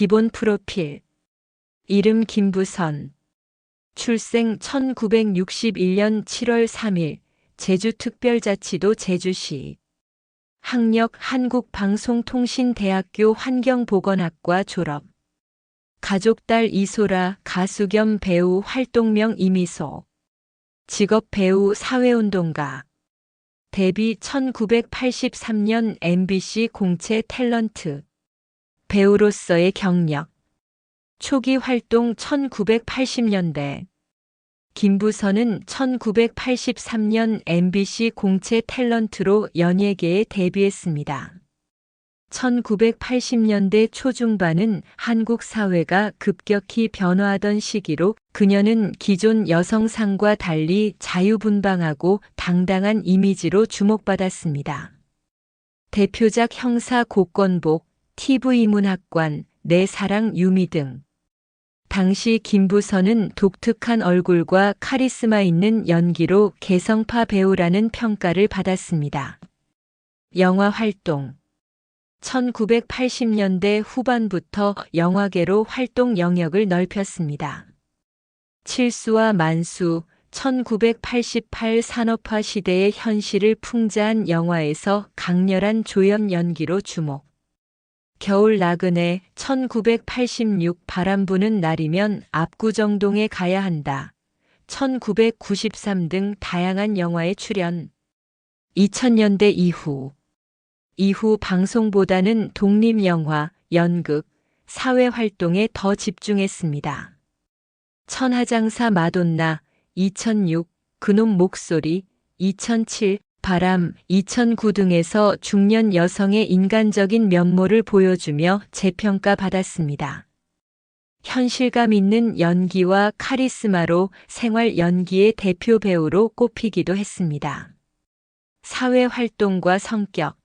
기본 프로필. 이름 김부선. 출생 1961년 7월 3일, 제주특별자치도 제주시. 학력 한국방송통신대학교 환경보건학과 졸업. 가족 딸 이소라, 가수 겸 배우, 활동명 이미소. 직업 배우, 사회운동가. 데뷔 1983년 MBC 공채 탤런트. 배우로서의 경력. 초기 활동 1980년대. 김부선은 1983년 MBC 공채 탤런트로 연예계에 데뷔했습니다. 1980년대 초중반은 한국 사회가 급격히 변화하던 시기로 그녀는 기존 여성상과 달리 자유분방하고 당당한 이미지로 주목받았습니다. 대표작 형사 고건복, TV문학관, 내 사랑 유미 등. 당시 김부선은 독특한 얼굴과 카리스마 있는 연기로 개성파 배우라는 평가를 받았습니다. 영화 활동. 1980년대 후반부터 영화계로 활동 영역을 넓혔습니다. 칠수와 만수, 1988 산업화 시대의 현실을 풍자한 영화에서 강렬한 조연 연기로 주목. 겨울 나그네, 1986 바람 부는 날이면 압구정동에 가야 한다. 1993 등 다양한 영화에 출연. 2000년대 이후 방송보다는 독립영화, 연극, 사회활동에 더 집중했습니다. 천하장사 마돈나, 2006, 그놈 목소리, 2007, 바람, 2009 등에서 중년 여성의 인간적인 면모를 보여주며 재평가받았습니다. 현실감 있는 연기와 카리스마로 생활 연기의 대표 배우로 꼽히기도 했습니다. 사회활동과 성격.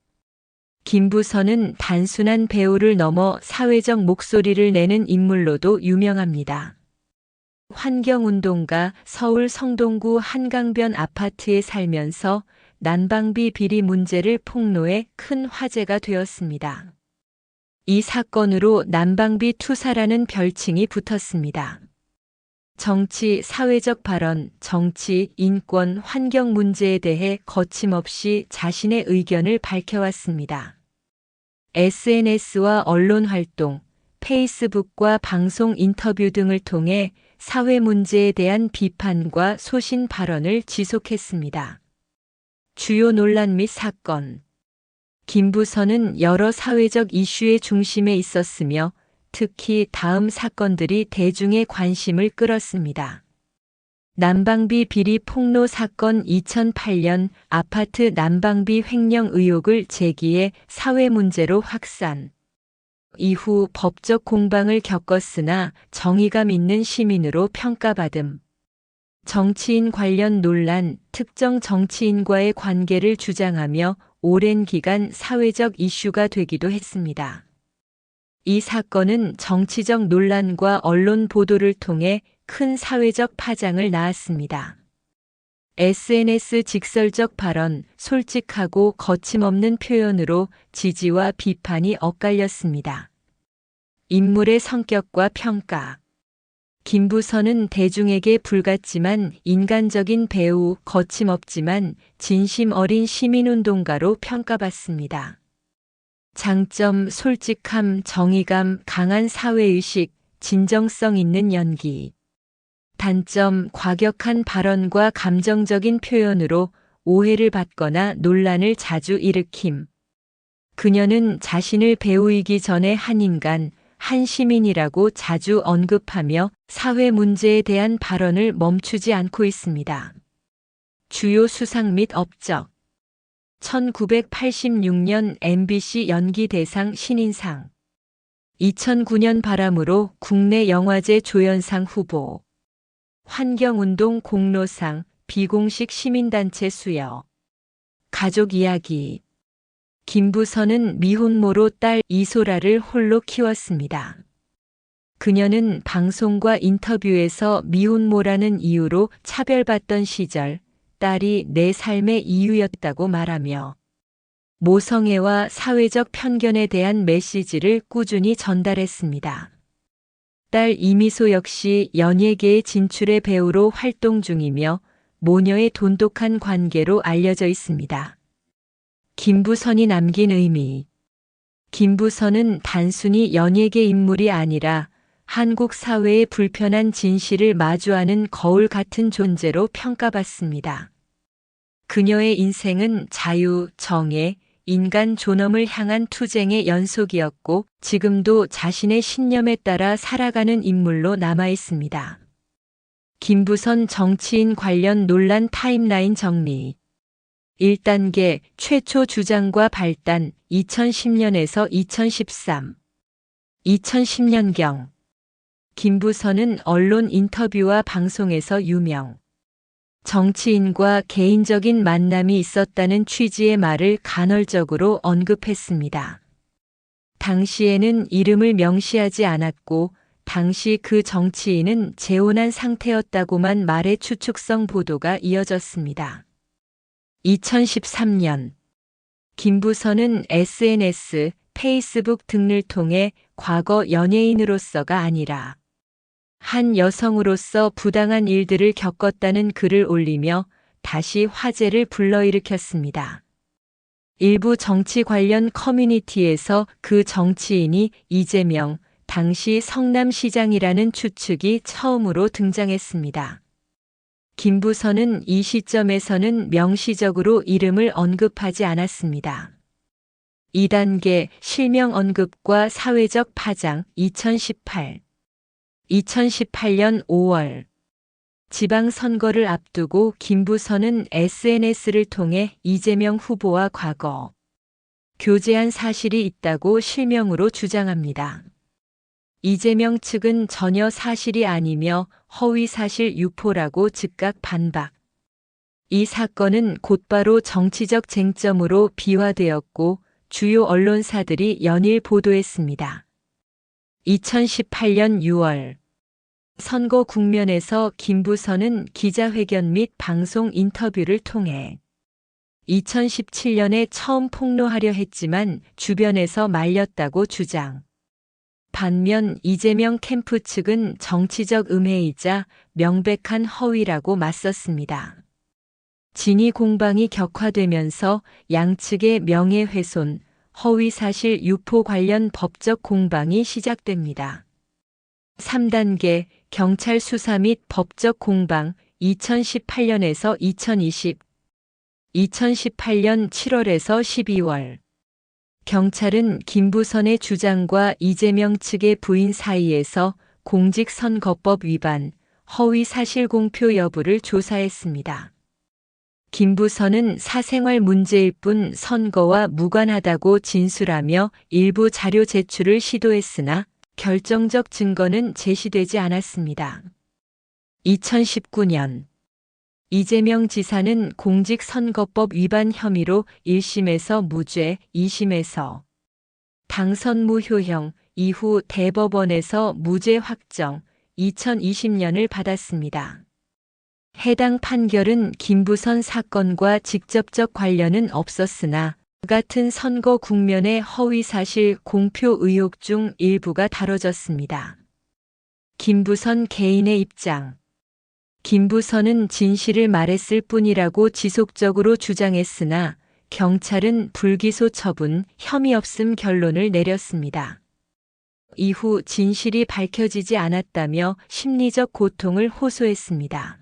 김부선은 단순한 배우를 넘어 사회적 목소리를 내는 인물로도 유명합니다. 환경운동가, 서울 성동구 한강변 아파트에 살면서 난방비 비리 문제를 폭로해 큰 화제가 되었습니다. 이 사건으로 난방비 투사라는 별칭이 붙었습니다. 정치, 사회적 발언, 정치, 인권, 환경 문제에 대해 거침없이 자신의 의견을 밝혀왔습니다. SNS와 언론 활동, 페이스북과 방송 인터뷰 등을 통해 사회 문제에 대한 비판과 소신 발언을 지속했습니다. 주요 논란 및 사건. 김부선은 여러 사회적 이슈의 중심에 있었으며 특히 다음 사건들이 대중의 관심을 끌었습니다. 난방비 비리 폭로 사건. 2008년 아파트 난방비 횡령 의혹을 제기해 사회 문제로 확산. 이후 법적 공방을 겪었으나 정의감 있는 시민으로 평가받음. 정치인 관련 논란, 특정 정치인과의 관계를 주장하며 오랜 기간 사회적 이슈가 되기도 했습니다. 이 사건은 정치적 논란과 언론 보도를 통해 큰 사회적 파장을 낳았습니다. SNS 직설적 발언, 솔직하고 거침없는 표현으로 지지와 비판이 엇갈렸습니다. 인물의 성격과 평가. 김부선은 대중에게 불같지만 인간적인 배우, 거침없지만 진심 어린 시민운동가로 평가받습니다. 장점, 솔직함, 정의감, 강한 사회의식, 진정성 있는 연기. 단점, 과격한 발언과 감정적인 표현으로 오해를 받거나 논란을 자주 일으킴. 그녀는 자신을 배우이기 전에 한 인간, 한 시민이라고 자주 언급하며 사회 문제에 대한 발언을 멈추지 않고 있습니다. 주요 수상 및 업적. 1986년 MBC 연기대상 신인상. 2009년 바람으로 국내 영화제 조연상 후보. 환경운동 공로상, 비공식 시민단체 수여. 가족 이야기. 김부선은 미혼모로 딸 이소라를 홀로 키웠습니다. 그녀는 방송과 인터뷰에서 미혼모라는 이유로 차별받던 시절 딸이 내 삶의 이유였다고 말하며 모성애와 사회적 편견에 대한 메시지를 꾸준히 전달했습니다. 딸 이미소 역시 연예계의 진출의 배우로 활동 중이며 모녀의 돈독한 관계로 알려져 있습니다. 김부선이 남긴 의미. 김부선은 단순히 연예계 인물이 아니라 한국 사회의 불편한 진실을 마주하는 거울 같은 존재로 평가받습니다. 그녀의 인생은 자유, 정의, 인간 존엄을 향한 투쟁의 연속이었고 지금도 자신의 신념에 따라 살아가는 인물로 남아 있습니다. 김부선 정치인 관련 논란 타임라인 정리. 1단계 최초 주장과 발단 2010년에서 2013. 2010년경. 김부선은 언론 인터뷰와 방송에서 유명. 정치인과 개인적인 만남이 있었다는 취지의 말을 간헐적으로 언급했습니다. 당시에는 이름을 명시하지 않았고 당시 그 정치인은 재혼한 상태였다고만 말해 추측성 보도가 이어졌습니다. 2013년 김부선은 SNS, 페이스북 등을 통해 과거 연예인으로서가 아니라 한 여성으로서 부당한 일들을 겪었다는 글을 올리며 다시 화제를 불러일으켰습니다. 일부 정치 관련 커뮤니티에서 그 정치인이 이재명, 당시 성남시장이라는 추측이 처음으로 등장했습니다. 김부선은 이 시점에서는 명시적으로 이름을 언급하지 않았습니다. 2단계 실명 언급과 사회적 파장 2018. 2018년 5월 지방선거를 앞두고 김부선은 SNS를 통해 이재명 후보와 과거 교제한 사실이 있다고 실명으로 주장합니다. 이재명 측은 전혀 사실이 아니며 허위사실 유포라고 즉각 반박. 이 사건은 곧바로 정치적 쟁점으로 비화되었고 주요 언론사들이 연일 보도했습니다. 2018년 6월 선거 국면에서 김부선은 기자회견 및 방송 인터뷰를 통해 2017년에 처음 폭로하려 했지만 주변에서 말렸다고 주장. 반면 이재명 캠프 측은 정치적 음해이자 명백한 허위라고 맞섰습니다. 진위 공방이 격화되면서 양측의 명예훼손, 허위사실 유포 관련 법적 공방이 시작됩니다. 3단계 경찰 수사 및 법적 공방 2018년에서 2020. 2018년 7월에서 12월 경찰은 김부선의 주장과 이재명 측의 부인 사이에서 공직선거법 위반, 허위사실 공표 여부를 조사했습니다. 김부선은 사생활 문제일 뿐 선거와 무관하다고 진술하며 일부 자료 제출을 시도했으나 결정적 증거는 제시되지 않았습니다. 2019년 이재명 지사는 공직선거법 위반 혐의로 1심에서 무죄, 2심에서 당선 무효형, 이후 대법원에서 무죄 확정, 2020년을 받았습니다. 해당 판결은 김부선 사건과 직접적 관련은 없었으나 같은 선거 국면의 허위사실 공표 의혹 중 일부가 다뤄졌습니다. 김부선 개인의 입장. 김부선은 진실을 말했을 뿐이라고 지속적으로 주장했으나 경찰은 불기소 처분, 혐의 없음 결론을 내렸습니다. 이후 진실이 밝혀지지 않았다며 심리적 고통을 호소했습니다.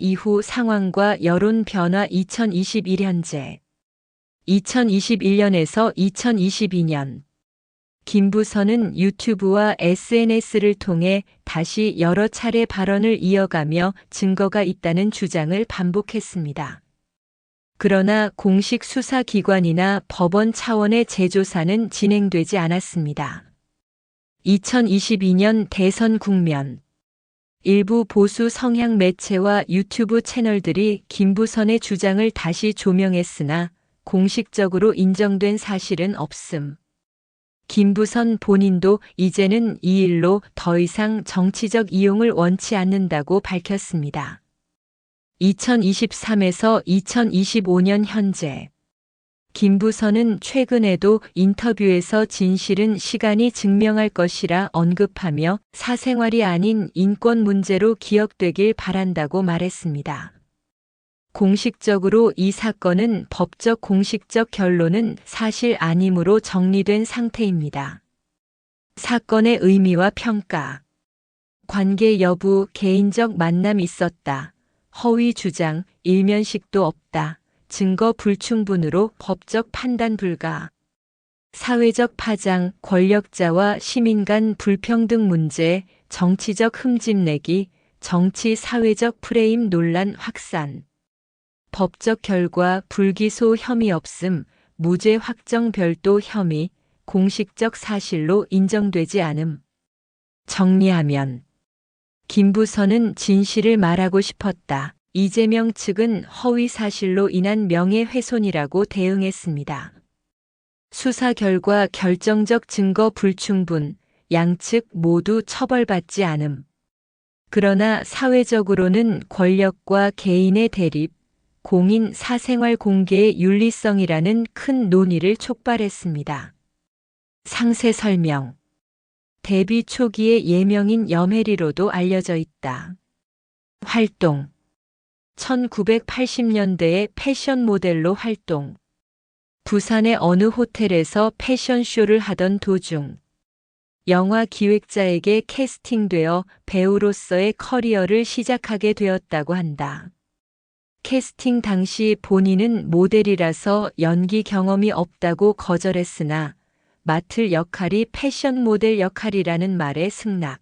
이후 상황과 여론 변화 2021년제 2021년에서 2022년 김부선은 유튜브와 SNS를 통해 다시 여러 차례 발언을 이어가며 증거가 있다는 주장을 반복했습니다. 그러나 공식 수사기관이나 법원 차원의 재조사는 진행되지 않았습니다. 2022년 대선 국면 일부 보수 성향 매체와 유튜브 채널들이 김부선의 주장을 다시 조명했으나 공식적으로 인정된 사실은 없음. 김부선 본인도 이제는 이 일로 더 이상 정치적 이용을 원치 않는다고 밝혔습니다. 2023에서 2025년 현재 김부선은 최근에도 인터뷰에서 진실은 시간이 증명할 것이라 언급하며 사생활이 아닌 인권 문제로 기억되길 바란다고 말했습니다. 공식적으로 이 사건은 법적 공식적 결론은 사실 아님으로 정리된 상태입니다. 사건의 의미와 평가. 관계 여부, 개인적 만남 있었다. 허위 주장, 일면식도 없다. 증거 불충분으로 법적 판단 불가. 사회적 파장, 권력자와 시민 간 불평등 문제, 정치적 흠집내기, 정치 사회적 프레임 논란 확산. 법적 결과 불기소 혐의 없음, 무죄 확정 별도 혐의, 공식적 사실로 인정되지 않음. 정리하면 김부선은 진실을 말하고 싶었다. 이재명 측은 허위 사실로 인한 명예훼손이라고 대응했습니다. 수사 결과 결정적 증거 불충분, 양측 모두 처벌받지 않음. 그러나 사회적으로는 권력과 개인의 대립, 공인 사생활 공개의 윤리성이라는 큰 논의를 촉발했습니다. 상세 설명. 데뷔 초기의 예명인 염혜리로도 알려져 있다. 활동. 1980년대에 패션 모델로 활동. 부산의 어느 호텔에서 패션쇼를 하던 도중 영화 기획자에게 캐스팅되어 배우로서의 커리어를 시작하게 되었다고 한다. 캐스팅 당시 본인은 모델이라서 연기 경험이 없다고 거절했으나 맡을 역할이 패션 모델 역할이라는 말에 승낙.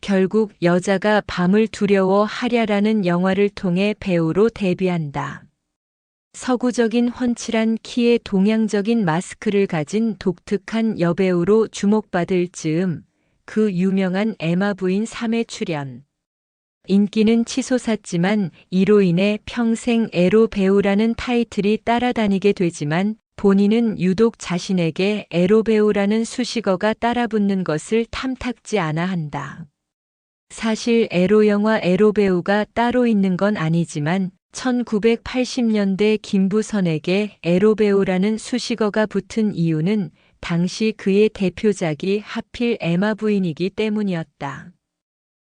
결국 여자가 밤을 두려워하랴라는 영화를 통해 배우로 데뷔한다. 서구적인 훤칠한 키에 동양적인 마스크를 가진 독특한 여배우로 주목받을 즈음 그 유명한 에마 부인 3회 출연. 인기는 치솟았지만 이로 인해 평생 에로 배우라는 타이틀이 따라다니게 되지만 본인은 유독 자신에게 에로 배우라는 수식어가 따라붙는 것을 탐탁지 않아 한다. 사실 에로 영화 에로 배우가 따로 있는 건 아니지만 1980년대 김부선에게 에로 배우라는 수식어가 붙은 이유는 당시 그의 대표작이 하필 에마 부인이기 때문이었다.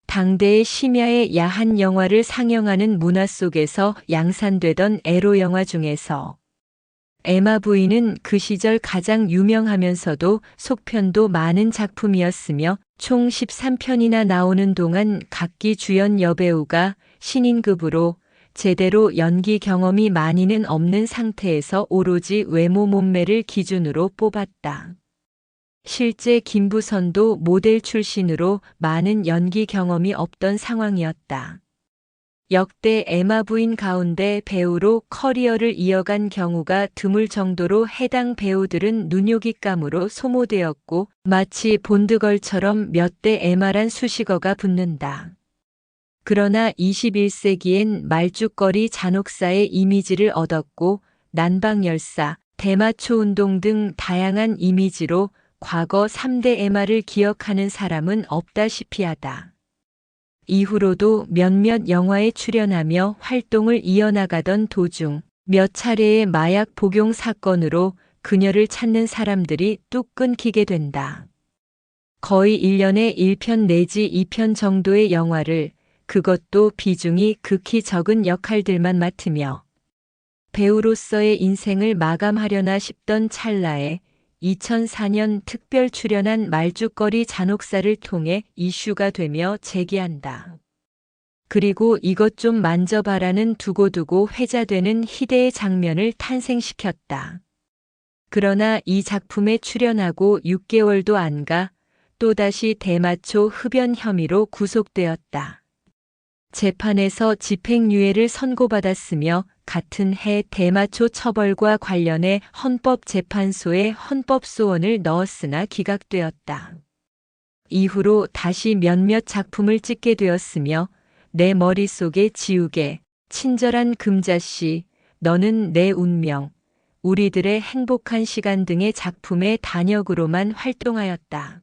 당대의 심야의 야한 영화를 상영하는 문화 속에서 양산되던 에로 영화 중에서 에마 부인은 그 시절 가장 유명하면서도 속편도 많은 작품이었으며 총 13편이나 나오는 동안 각기 주연 여배우가 신인급으로 제대로 연기 경험이 많이는 없는 상태에서 오로지 외모 몸매를 기준으로 뽑았다. 실제 김부선도 모델 출신으로 많은 연기 경험이 없던 상황이었다. 역대 에마 부인 가운데 배우로 커리어를 이어간 경우가 드물 정도로 해당 배우들은 눈요깃감으로 소모되었고 마치 본드걸처럼 몇 대 에마란 수식어가 붙는다. 그러나 21세기엔 말죽거리 잔혹사의 이미지를 얻었고 난방열사, 대마초 운동 등 다양한 이미지로 과거 3대 에마를 기억하는 사람은 없다시피 하다. 이후로도 몇몇 영화에 출연하며 활동을 이어나가던 도중 몇 차례의 마약 복용 사건으로 그녀를 찾는 사람들이 뚝 끊기게 된다. 거의 1년에 1편 내지 2편 정도의 영화를 그것도 비중이 극히 적은 역할들만 맡으며 배우로서의 인생을 마감하려나 싶던 찰나에 2004년 특별 출연한 말죽거리 잔혹사를 통해 이슈가 되며 재기한다. 그리고 이것 좀 만져봐라는 두고두고 회자되는 희대의 장면을 탄생시켰다. 그러나 이 작품에 출연하고 6개월도 안 가 또다시 대마초 흡연 혐의로 구속되었다. 재판에서 집행유예를 선고받았으며 같은 해 대마초 처벌과 관련해 헌법재판소에 헌법소원을 넣었으나 기각되었다. 이후로 다시 몇몇 작품을 찍게 되었으며 내 머릿속에 지우개, 친절한 금자씨, 너는 내 운명, 우리들의 행복한 시간 등의 작품의 단역으로만 활동하였다.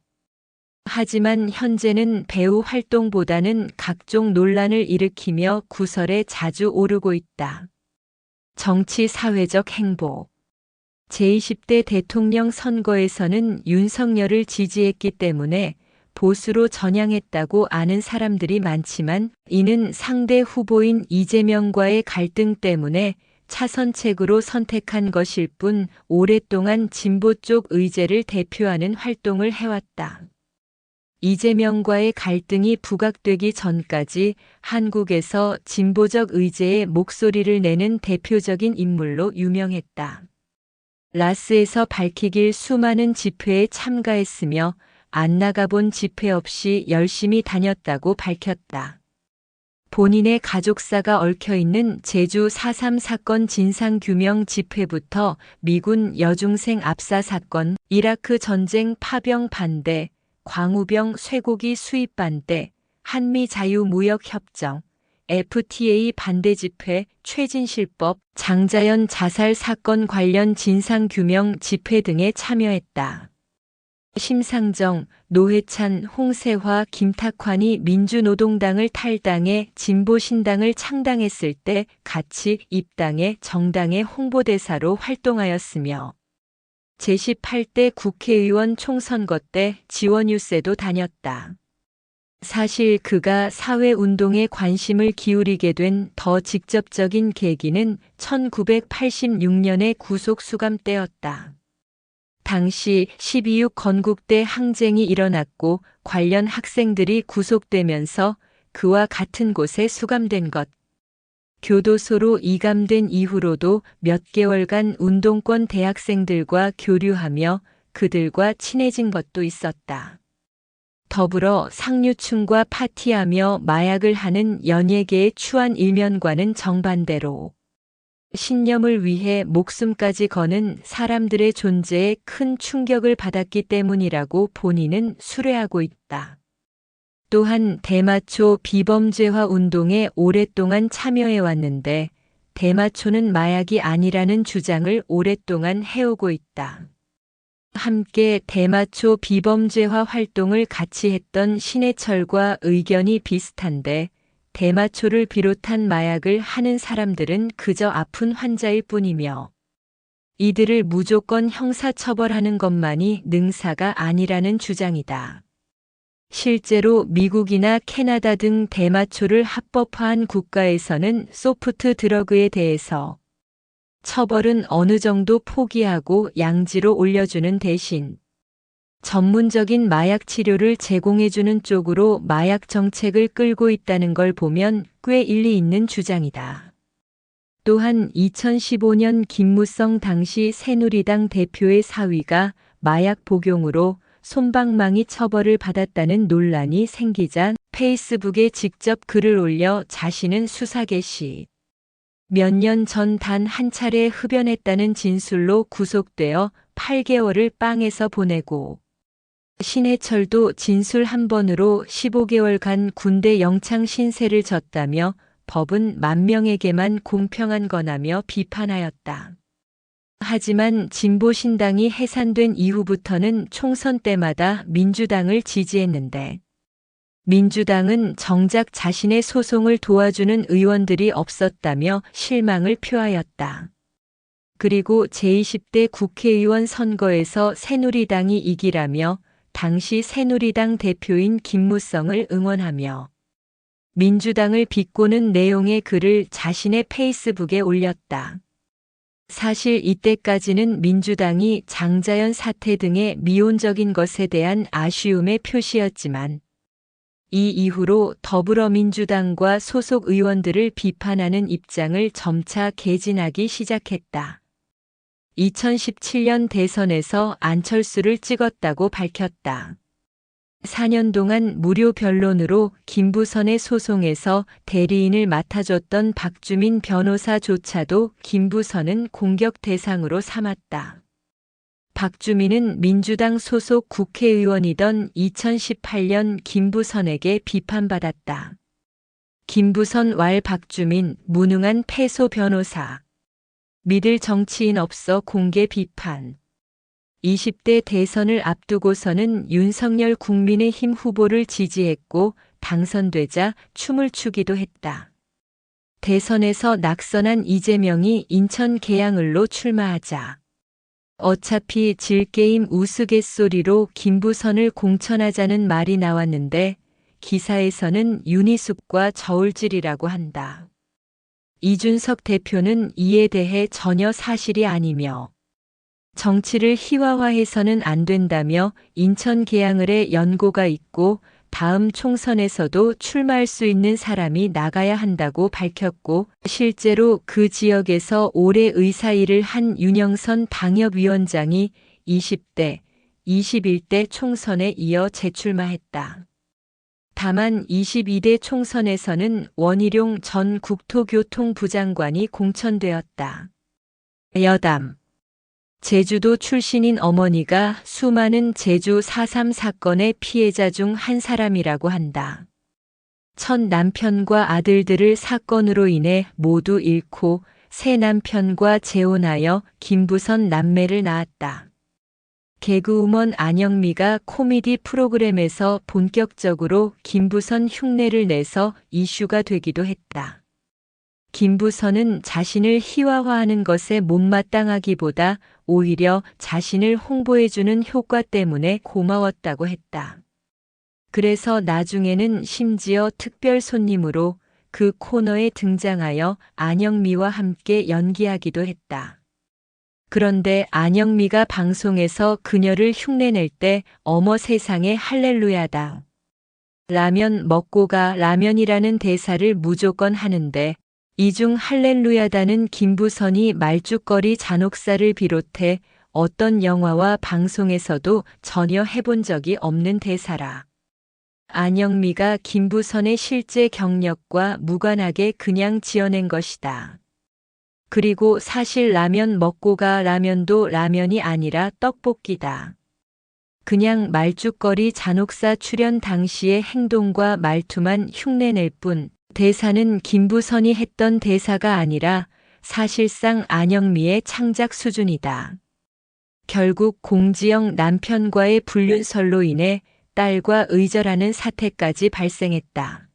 하지만 현재는 배우 활동보다는 각종 논란을 일으키며 구설에 자주 오르고 있다. 정치 사회적 행보. 제20대 대통령 선거에서는 윤석열을 지지했기 때문에 보수로 전향했다고 아는 사람들이 많지만 이는 상대 후보인 이재명과의 갈등 때문에 차선책으로 선택한 것일 뿐 오랫동안 진보 쪽 의제를 대표하는 활동을 해왔다. 이재명과의 갈등이 부각되기 전까지 한국에서 진보적 의제의 목소리를 내는 대표적인 인물로 유명했다. 라스에서 밝히길 수많은 집회에 참가했으며 안 나가본 집회 없이 열심히 다녔다고 밝혔다. 본인의 가족사가 얽혀있는 제주 4.3 사건 진상규명 집회부터 미군 여중생 압사 사건, 이라크 전쟁 파병 반대, 광우병 쇠고기 수입 반대, 한미 자유무역협정, FTA 반대 집회, 최진실법, 장자연 자살 사건 관련 진상규명 집회 등에 참여했다. 심상정, 노회찬, 홍세화, 김탁환이 민주노동당을 탈당해 진보신당을 창당했을 때 같이 입당해 정당의 홍보대사로 활동하였으며 제18대 국회의원 총선거 때 지원유세도 다녔다. 사실 그가 사회운동에 관심을 기울이게 된 더 직접적인 계기는 1986년의 구속수감 때였다. 당시 12.6 건국대 항쟁이 일어났고 관련 학생들이 구속되면서 그와 같은 곳에 수감된 것. 교도소로 이감된 이후로도 몇 개월간 운동권 대학생들과 교류하며 그들과 친해진 것도 있었다. 더불어 상류층과 파티하며 마약을 하는 연예계의 추한 일면과는 정반대로 신념을 위해 목숨까지 거는 사람들의 존재에 큰 충격을 받았기 때문이라고 본인은 수뢰하고 있다. 또한 대마초 비범죄화 운동에 오랫동안 참여해왔는데 대마초는 마약이 아니라는 주장을 오랫동안 해오고 있다. 함께 대마초 비범죄화 활동을 같이 했던 신해철과 의견이 비슷한데 대마초를 비롯한 마약을 하는 사람들은 그저 아픈 환자일 뿐이며 이들을 무조건 형사처벌하는 것만이 능사가 아니라는 주장이다. 실제로 미국이나 캐나다 등 대마초를 합법화한 국가에서는 소프트 드러그에 대해서 처벌은 어느 정도 포기하고 양지로 올려주는 대신 전문적인 마약 치료를 제공해주는 쪽으로 마약 정책을 끌고 있다는 걸 보면 꽤 일리 있는 주장이다. 또한 2015년 김무성 당시 새누리당 대표의 사위가 마약 복용으로 솜방망이 처벌을 받았다는 논란이 생기자 페이스북에 직접 글을 올려 자신은 수사 개시 몇 년 전 단 한 차례 흡연했다는 진술로 구속되어 8개월을 빵에서 보내고 신해철도 진술 한 번으로 15개월간 군대 영창 신세를 졌다며 법은 만명에게만 공평한 거라며 비판하였다. 하지만 진보신당이 해산된 이후부터는 총선 때마다 민주당을 지지했는데 민주당은 정작 자신의 소송을 도와주는 의원들이 없었다며 실망을 표하였다. 그리고 제20대 국회의원 선거에서 새누리당이 이기라며 당시 새누리당 대표인 김무성을 응원하며 민주당을 비꼬는 내용의 글을 자신의 페이스북에 올렸다. 사실 이때까지는 민주당이 장자연 사태 등의 미온적인 것에 대한 아쉬움의 표시였지만 이 이후로 더불어민주당과 소속 의원들을 비판하는 입장을 점차 개진하기 시작했다. 2017년 대선에서 안철수를 찍었다고 밝혔다. 4년 동안 무료 변론으로 김부선의 소송에서 대리인을 맡아줬던 박주민 변호사조차도 김부선은 공격 대상으로 삼았다. 박주민은 민주당 소속 국회의원이던 2018년 김부선에게 비판받았다. 김부선 왈 박주민 무능한 패소 변호사. 믿을 정치인 없어 공개 비판. 20대 대선을 앞두고서는 윤석열 국민의힘 후보를 지지했고 당선되자 춤을 추기도 했다. 대선에서 낙선한 이재명이 인천 계양을로 출마하자 어차피 질게임 우스갯소리로 김부선을 공천하자는 말이 나왔는데 기사에서는 윤희숙과 저울질이라고 한다. 이준석 대표는 이에 대해 전혀 사실이 아니며 정치를 희화화해서는 안 된다며 인천 계양을에 연고가 있고 다음 총선에서도 출마할 수 있는 사람이 나가야 한다고 밝혔고 실제로 그 지역에서 오래 의사일을 한 윤영선 당협위원장이 20대, 21대 총선에 이어 재출마했다. 다만 22대 총선에서는 원희룡 전 국토교통부 장관이 공천되었다. 여담. 제주도 출신인 어머니가 수많은 제주 4.3 사건의 피해자 중 한 사람이라고 한다. 첫 남편과 아들들을 사건으로 인해 모두 잃고 새 남편과 재혼하여 김부선 남매를 낳았다. 개그우먼 안영미가 코미디 프로그램에서 본격적으로 김부선 흉내를 내서 이슈가 되기도 했다. 김부선은 자신을 희화화하는 것에 못마땅하기보다 오히려 자신을 홍보해주는 효과 때문에 고마웠다고 했다. 그래서 나중에는 심지어 특별 손님으로 그 코너에 등장하여 안영미와 함께 연기하기도 했다. 그런데 안영미가 방송에서 그녀를 흉내낼 때 어머 세상에 할렐루야다. 라면 먹고 가 라면이라는 대사를 무조건 하는데 이 중 할렐루야다는 김부선이 말죽거리 잔혹사를 비롯해 어떤 영화와 방송에서도 전혀 해본 적이 없는 대사라. 안영미가 김부선의 실제 경력과 무관하게 그냥 지어낸 것이다. 그리고 사실 라면 먹고 가 라면도 라면이 아니라 떡볶이다. 그냥 말죽거리 잔혹사 출연 당시의 행동과 말투만 흉내낼 뿐 대사는 김부선이 했던 대사가 아니라 사실상 안영미의 창작 수준이다. 결국 공지영 남편과의 불륜설로 인해 딸과 의절하는 사태까지 발생했다.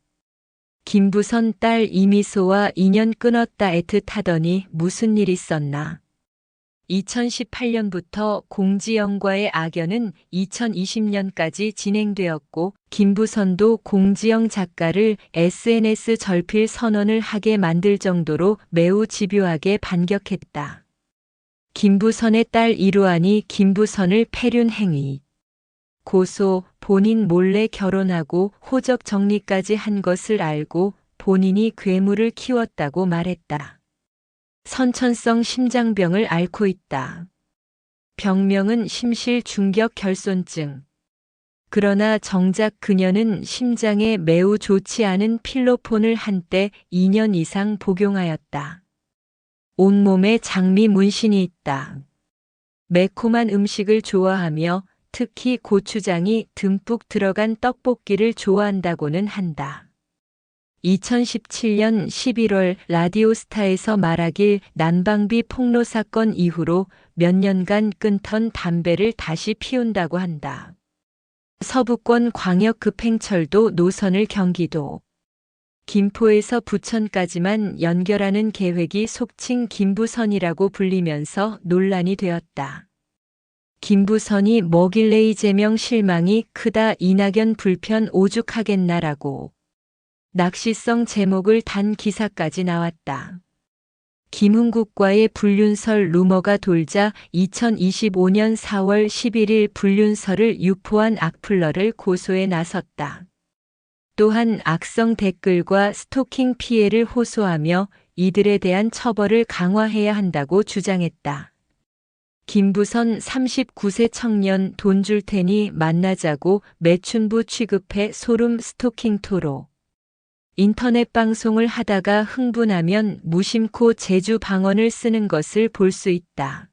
김부선 딸 이미소와 인연 끊었다 애틋하더니 무슨 일 있었나. 2018년부터 공지영과의 악연은 2020년까지 진행되었고 김부선도 공지영 작가를 SNS 절필 선언을 하게 만들 정도로 매우 집요하게 반격했다. 김부선의 딸 이루안이 김부선을 폐륜 행위, 고소, 본인 몰래 결혼하고 호적 정리까지 한 것을 알고 본인이 괴물을 키웠다고 말했다. 선천성 심장병을 앓고 있다. 병명은 심실 중격 결손증. 그러나 정작 그녀는 심장에 매우 좋지 않은 필로폰을 한때 2년 이상 복용하였다. 온몸에 장미 문신이 있다. 매콤한 음식을 좋아하며 특히 고추장이 듬뿍 들어간 떡볶이를 좋아한다고는 한다. 2017년 11월 라디오스타에서 말하길 난방비 폭로 사건 이후로 몇 년간 끊던 담배를 다시 피운다고 한다. 서부권 광역급행철도 노선을 경기도, 김포에서 부천까지만 연결하는 계획이 속칭 김부선이라고 불리면서 논란이 되었다. 김부선이 뭐길래 이재명 실망이 크다 이낙연 불편 오죽하겠나라고 낚시성 제목을 단 기사까지 나왔다. 김흥국과의 불륜설 루머가 돌자 2025년 4월 11일 불륜설을 유포한 악플러를 고소에 나섰다. 또한 악성 댓글과 스토킹 피해를 호소하며 이들에 대한 처벌을 강화해야 한다고 주장했다. 김부선 39세 청년 돈 줄 테니 만나자고 매춘부 취급해 소름 스토킹 토로. 인터넷 방송을 하다가 흥분하면 무심코 제주 방언을 쓰는 것을 볼 수 있다.